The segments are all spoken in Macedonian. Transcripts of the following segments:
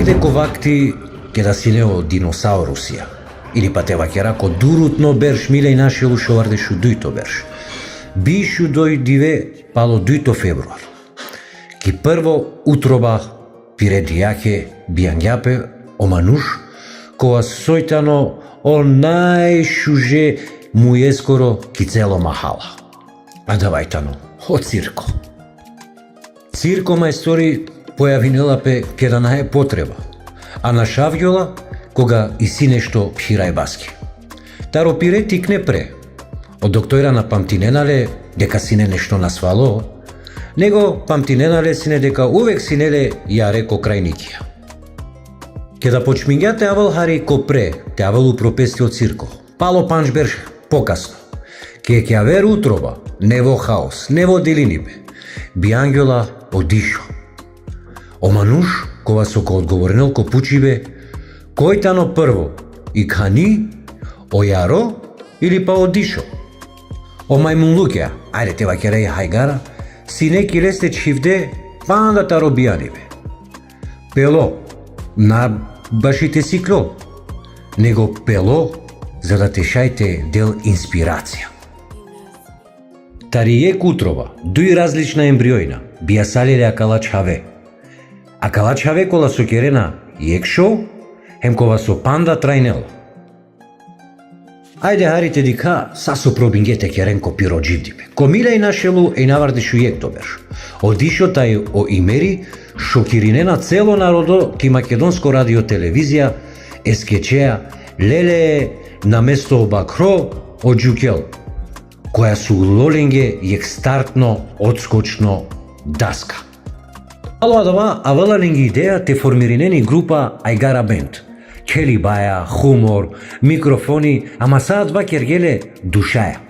деко вакти ке да си нео диносаурусија, или па те вакера ко дурутно берш милеј нашелу шовардешу дујто берш. Бишу дојдиве пало дујто февруар. Ки прво утроба пиредијаке бијангјапе омануш, кога сојтано о најшуже му ескоро ки цело махала. А давајтано, о цирко. Цирко мајстори појавинелапе ке да нае потреба, а на шавјола кога и си нешто хирај баски. Таро пире тикне пре. Од доктора на памтиненале дека сине нешто насвало, него памтиненале сине дека увек синеле ја реко крајникија. Ке да почмињате авал хари ко пре, те авалу пропести од цирко. Пало панч берш покасно. Ке ќе авер утроба, не во хаос, не во делинибе. Биангјола одишо. Омануш, кога со ко одговоренел ко пучибе, којтано прво, и кани, ојаро или па одишо. О мајмун луѓе, ајде те вакереј хајгара, си неки лесте чивде, панда таро бијанибе. Пело, на башите си кло, него пело, за да те шајте дел инспирација. Таријек утроба, дуј различна ембриоина, бија салиле акалач хаве. Акалач хаве кола со керена јек шоу, хемкова со панда трајнел. Ајде харите дика са со пробингете керенко пиро дживдипе. Комиле и нашелу и навардишу јек доберш. Одишо тај о имери шокиринена цело народо ки македонско радио телевизија ескечеа леле на место обакро од џукел, која су лоленге јек стартно одскочно даска. Ало адава аваланенги идеја те формиринени група Ајгара Бенд. Чели баја, хумор, микрофони, ама саат вакер геле душаја.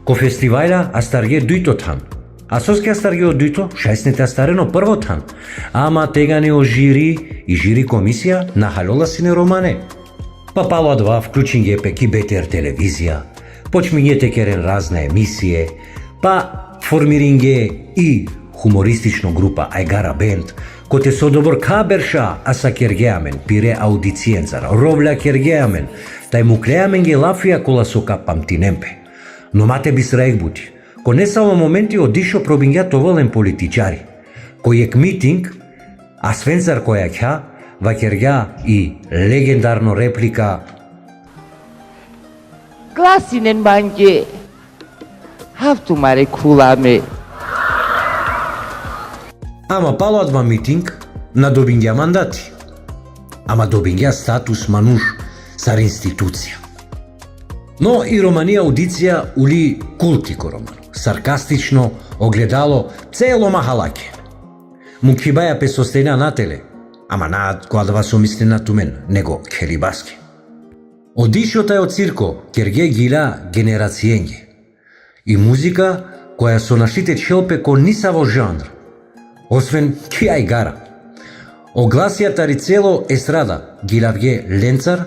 Ко фестивајла астарге дујто тан. А соске астарге од дујто, шајснете астарено прво тан. Ама тегане о жири и жири комисија нахалола сине романе. Па пало адва вклучинге пеки БТР телевизија, почмињете керен разна емисија, па формиринге и хумористично група Ајгара Бенд, коте со добор каберша аса кергеамен, пире аудициенцар, ровля кергеамен, тај му клеамен ге лафија кола со памтинемпе. Но мате би срајбути, ко не само моменти одишо пробињат овален политичари, кој ек митинг, а свенцар која ќа, вакергја и легендарно реплика Гласинен банке, хавтумаре куламе. Ама пало адва митинг на добиња мандати. Ама добиња статус мануш сар институција. Но и романија аудиција ули култико роман. Саркастично огледало цело махалаке. Му кибаја пе состојна на теле, ама наат која да со мисли на тумен, него керибаски. Одишо тај од цирко, керге гила генерацијенге. И музика која со нашите челпе ко ниса во жанр. Освен ки Ајгара. Огласијата ри цело естрада, гилавге ленцар,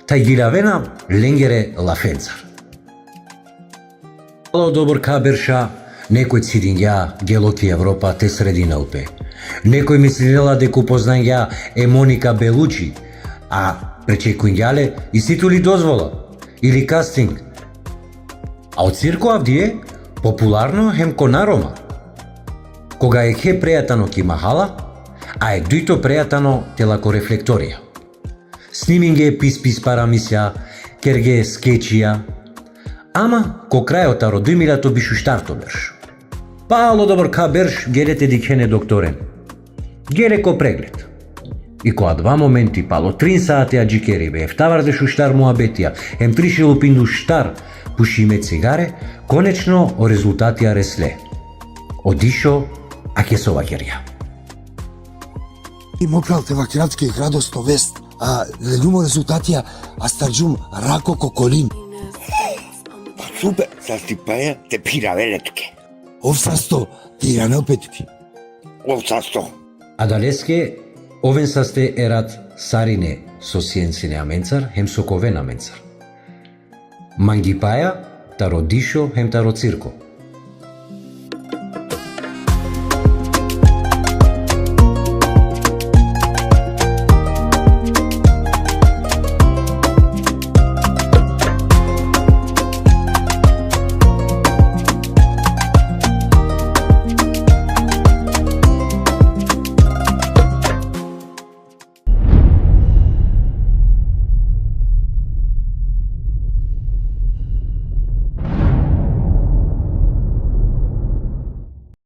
тај гилавена ленгере лафенцар. Ало добор каберша, некој цидиња гелоки Европа те срединалпе. Некој мислинела деку познања е Моника Белучи, а пречекуњале и ситули дозвола или кастинг. А од цирко авдие популарно хемко нарома. Кога е ке прејатано ки махала, а е дујто прејатано телако рефлекторија. Сниминге пис парамисја, керге скечија, ама ко крајот родимилато бишу штарто берш. Пало добор ка берш герете дикене докторен. Гере ко преглед. И која два моменти пало 3 сати аджикерибе, ефтаварде штар муабетија, ем тришелу пинду штар, пушиме цигаре, конечно о резултатија ресле. Одишо, а ке со вакерја. И мопралте вакератски градосто вест, а ледумо резултатија, а старджум рако коколин. Супер, са стипаја те пиравелетке. Овсасто, тиране опетки. Овсасто. А далеске, овен састе ерат сарине со сиенцине аменцар, хем соковен аменцар. Мангипаја, таро дишо, хем таро цирко.